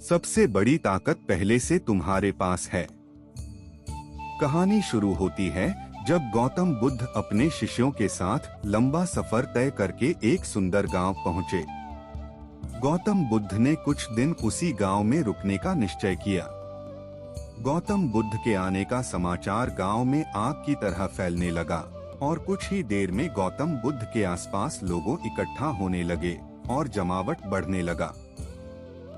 सबसे बड़ी ताकत पहले से तुम्हारे पास है। कहानी शुरू होती है जब गौतम बुद्ध अपने शिष्यों के साथ लंबा सफर तय करके एक सुंदर गांव पहुंचे। गौतम बुद्ध ने कुछ दिन उसी गांव में रुकने का निश्चय किया। गौतम बुद्ध के आने का समाचार गांव में आग की तरह फैलने लगा और कुछ ही देर में गौतम बुद्ध के आसपास लोगों इकट्ठा होने लगे और जमावट बढ़ने लगा।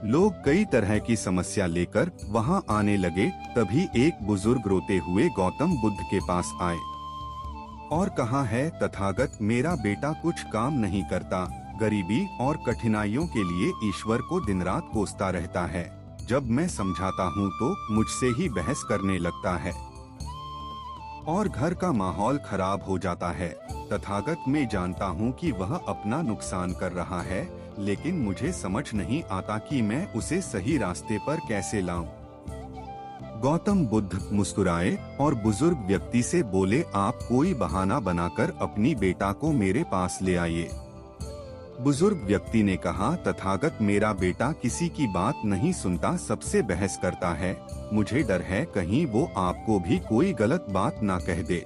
लोग कई तरह की समस्या लेकर वहां आने लगे। तभी एक बुजुर्ग रोते हुए गौतम बुद्ध के पास आए और कहा, है तथागत, मेरा बेटा कुछ काम नहीं करता, गरीबी और कठिनाइयों के लिए ईश्वर को दिन रात कोसता रहता है। जब मैं समझाता हूँ तो मुझसे ही बहस करने लगता है और घर का माहौल खराब हो जाता है। तथागत, मैं जानता हूँ कि वह अपना नुकसान कर रहा है, लेकिन मुझे समझ नहीं आता कि मैं उसे सही रास्ते पर कैसे लाऊं। गौतम बुद्ध मुस्कुराए और बुजुर्ग व्यक्ति से बोले, आप कोई बहाना बनाकर अपनी बेटा को मेरे पास ले आइए। बुजुर्ग व्यक्ति ने कहा, तथागत, मेरा बेटा किसी की बात नहीं सुनता, सबसे बहस करता है। मुझे डर है कहीं वो आपको भी कोई गलत बात ना कह दे।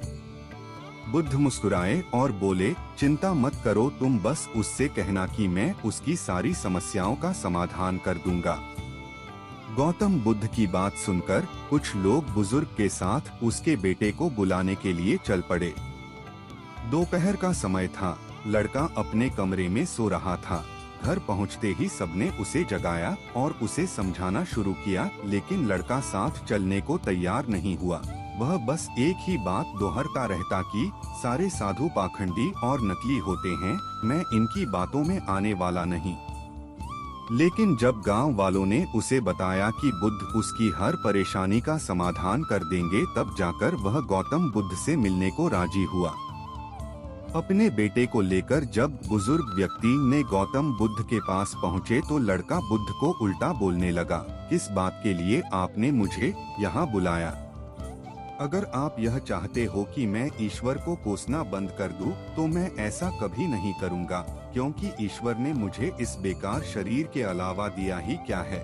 बुद्ध मुस्कुराए और बोले, चिंता मत करो, तुम बस उससे कहना कि मैं उसकी सारी समस्याओं का समाधान कर दूंगा। गौतम बुद्ध की बात सुनकर कुछ लोग बुजुर्ग के साथ उसके बेटे को बुलाने के लिए चल पड़े। दोपहर का समय था। लड़का अपने कमरे में सो रहा था। घर पहुंचते ही सबने उसे जगाया और उसे समझाना शुरू किया, लेकिन लड़का साथ चलने को तैयार नहीं हुआ। वह बस एक ही बात दोहराता रहता कि सारे साधु पाखंडी और नकली होते हैं, मैं इनकी बातों में आने वाला नहीं। लेकिन जब गांव वालों ने उसे बताया कि बुद्ध उसकी हर परेशानी का समाधान कर देंगे, तब जाकर वह गौतम बुद्ध से मिलने को राजी हुआ। अपने बेटे को लेकर जब बुजुर्ग व्यक्ति ने गौतम बुद्ध के पास पहुँचे तो लड़का बुद्ध को उल्टा बोलने लगा, किस बात के लिए आपने मुझे यहाँ बुलाया? अगर आप यह चाहते हो कि मैं ईश्वर को कोसना बंद कर दूं, तो मैं ऐसा कभी नहीं करूंगा, क्योंकि ईश्वर ने मुझे इस बेकार शरीर के अलावा दिया ही क्या है।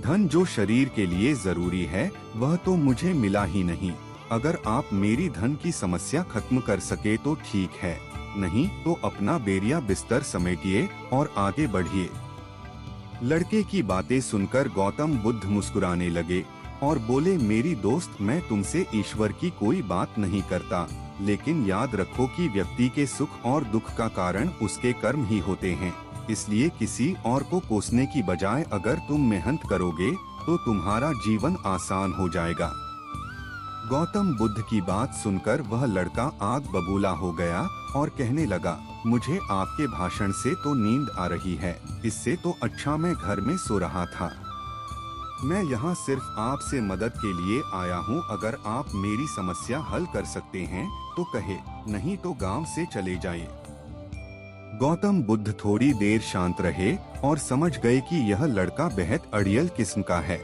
धन जो शरीर के लिए जरूरी है वह तो मुझे मिला ही नहीं। अगर आप मेरी धन की समस्या खत्म कर सके तो ठीक है, नहीं तो अपना बेरिया बिस्तर समेटिए और आगे बढ़िए। लड़के की बातें सुनकर गौतम बुद्ध मुस्कुराने लगे और बोले, मेरी दोस्त, मैं तुमसे ईश्वर की कोई बात नहीं करता, लेकिन याद रखो कि व्यक्ति के सुख और दुख का कारण उसके कर्म ही होते हैं। इसलिए किसी और को कोसने की बजाय अगर तुम मेहनत करोगे तो तुम्हारा जीवन आसान हो जाएगा। गौतम बुद्ध की बात सुनकर वह लड़का आग बबूला हो गया और कहने लगा, मुझे आपके भाषण से तो नींद आ रही है, इससे तो अच्छा मैं घर में सो रहा था। मैं यहाँ सिर्फ आपसे मदद के लिए आया हूँ। अगर आप मेरी समस्या हल कर सकते हैं तो कहे, नहीं तो गांव से चले जाइए। गौतम बुद्ध थोड़ी देर शांत रहे और समझ गए कि यह लड़का बेहद अड़ियल किस्म का है।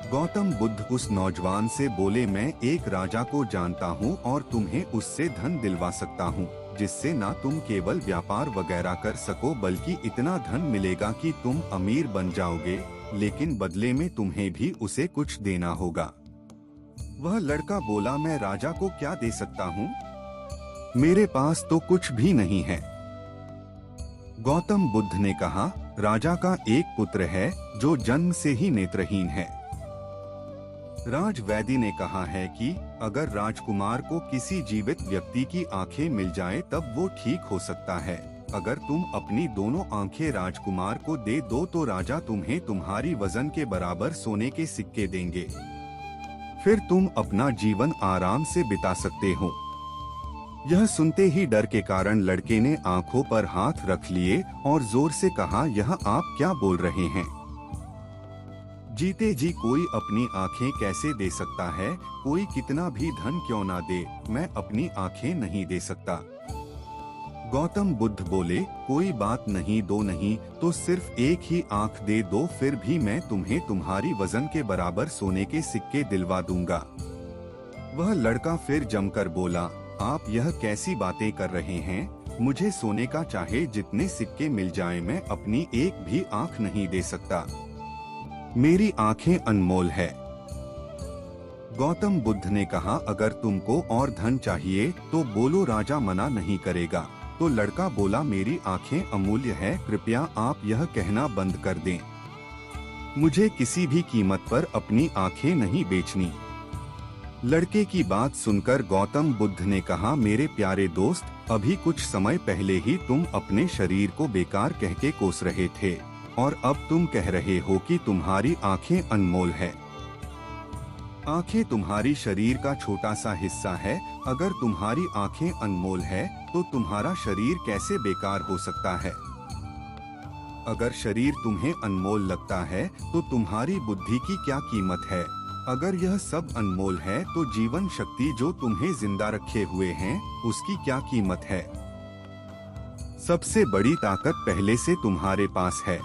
गौतम बुद्ध उस नौजवान से बोले, मैं एक राजा को जानता हूँ और तुम्हें उससे धन दिलवा सकता हूँ, जिससे ना तुम केवल व्यापार वगैरह कर सको बल्कि इतना धन मिलेगा कि तुम अमीर बन जाओगे, लेकिन बदले में तुम्हें भी उसे कुछ देना होगा। वह लड़का बोला, मैं राजा को क्या दे सकता हूँ? मेरे पास तो कुछ भी नहीं है। गौतम बुद्ध ने कहा, राजा का एक पुत्र है जो जन्म से ही नेत्रहीन है। राजवैदी ने कहा है कि अगर राजकुमार को किसी जीवित व्यक्ति की आंखें मिल जाए तब वो ठीक हो सकता है। अगर तुम अपनी दोनों आंखें राजकुमार को दे दो तो राजा तुम्हें तुम्हारी वजन के बराबर सोने के सिक्के देंगे। फिर तुम अपना जीवन आराम से बिता सकते हो। यह सुनते ही डर के कारण लड़के ने आंखों पर हाथ रख लिए और जोर से कहा, यह आप क्या बोल रहे हैं? जीते जी कोई अपनी आंखें कैसे दे सकता है? कोई कितना भी धन क्यों ना दे, मैं अपनी आंखें नहीं दे सकता। गौतम बुद्ध बोले, कोई बात नहीं, दो नहीं तो सिर्फ एक ही आंख दे दो, फिर भी मैं तुम्हें तुम्हारी वजन के बराबर सोने के सिक्के दिलवा दूंगा। वह लड़का फिर जमकर बोला, आप यह कैसी बातें कर रहे हैं? मुझे सोने का चाहे जितने सिक्के मिल जाएं, मैं अपनी एक भी आंख नहीं दे सकता। मेरी आंखें अनमोल है। गौतम बुद्ध ने कहा, अगर तुमको और धन चाहिए तो बोलो, राजा मना नहीं करेगा। तो लड़का बोला, मेरी आंखें अमूल्य है, कृपया आप यह कहना बंद कर दें। मुझे किसी भी कीमत पर अपनी आंखें नहीं बेचनी। लड़के की बात सुनकर गौतम बुद्ध ने कहा, मेरे प्यारे दोस्त, अभी कुछ समय पहले ही तुम अपने शरीर को बेकार कह के कोस रहे थे और अब तुम कह रहे हो कि तुम्हारी आंखें अनमोल है। आंखें तुम्हारी शरीर का छोटा सा हिस्सा है। अगर तुम्हारी आंखें अनमोल है तो तुम्हारा शरीर कैसे बेकार हो सकता है? अगर शरीर तुम्हें अनमोल लगता है तो तुम्हारी बुद्धि की क्या कीमत है? अगर यह सब अनमोल है तो जीवन शक्ति जो तुम्हें जिंदा रखे हुए हैं, उसकी क्या कीमत है? सबसे बड़ी ताकत पहले से तुम्हारे पास है।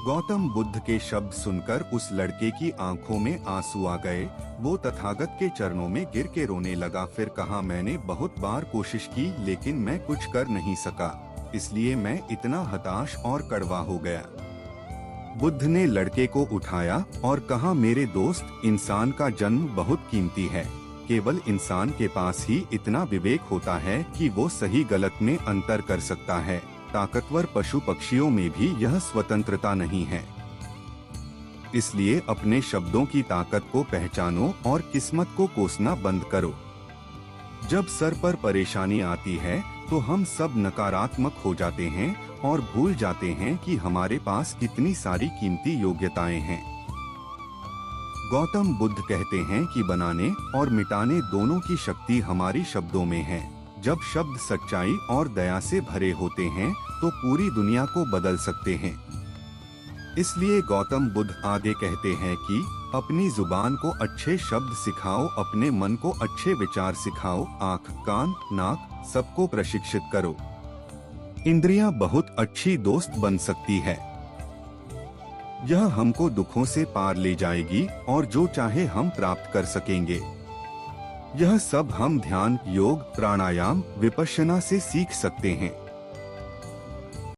गौतम बुद्ध के शब्द सुनकर उस लड़के की आंखों में आंसू आ गए। वो तथागत के चरणों में गिर के रोने लगा। फिर कहा, मैंने बहुत बार कोशिश की लेकिन मैं कुछ कर नहीं सका, इसलिए मैं इतना हताश और कड़वा हो गया। बुद्ध ने लड़के को उठाया और कहा, मेरे दोस्त, इंसान का जन्म बहुत कीमती है। केवल इंसान के पास ही इतना विवेक होता है कि वो सही गलत में अंतर कर सकता है। ताकतवर पशु पक्षियों में भी यह स्वतंत्रता नहीं है। इसलिए अपने शब्दों की ताकत को पहचानो और किस्मत को कोसना बंद करो। जब सर पर परेशानी आती है तो हम सब नकारात्मक हो जाते हैं और भूल जाते हैं कि हमारे पास कितनी सारी कीमती योग्यताएं हैं। गौतम बुद्ध कहते हैं कि बनाने और मिटाने दोनों की शक्ति हमारी शब्दों में है। जब शब्द सच्चाई और दया से भरे होते हैं तो पूरी दुनिया को बदल सकते हैं। इसलिए गौतम बुद्ध आगे कहते हैं कि अपनी जुबान को अच्छे शब्द सिखाओ, अपने मन को अच्छे विचार सिखाओ, आँख, कान, नाक सबको प्रशिक्षित करो। इंद्रियां बहुत अच्छी दोस्त बन सकती है। यह हमको दुखों से पार ले जाएगी और जो चाहे हम प्राप्त कर सकेंगे। यह सब हम ध्यान, योग, प्राणायाम, विपश्यना से सीख सकते हैं।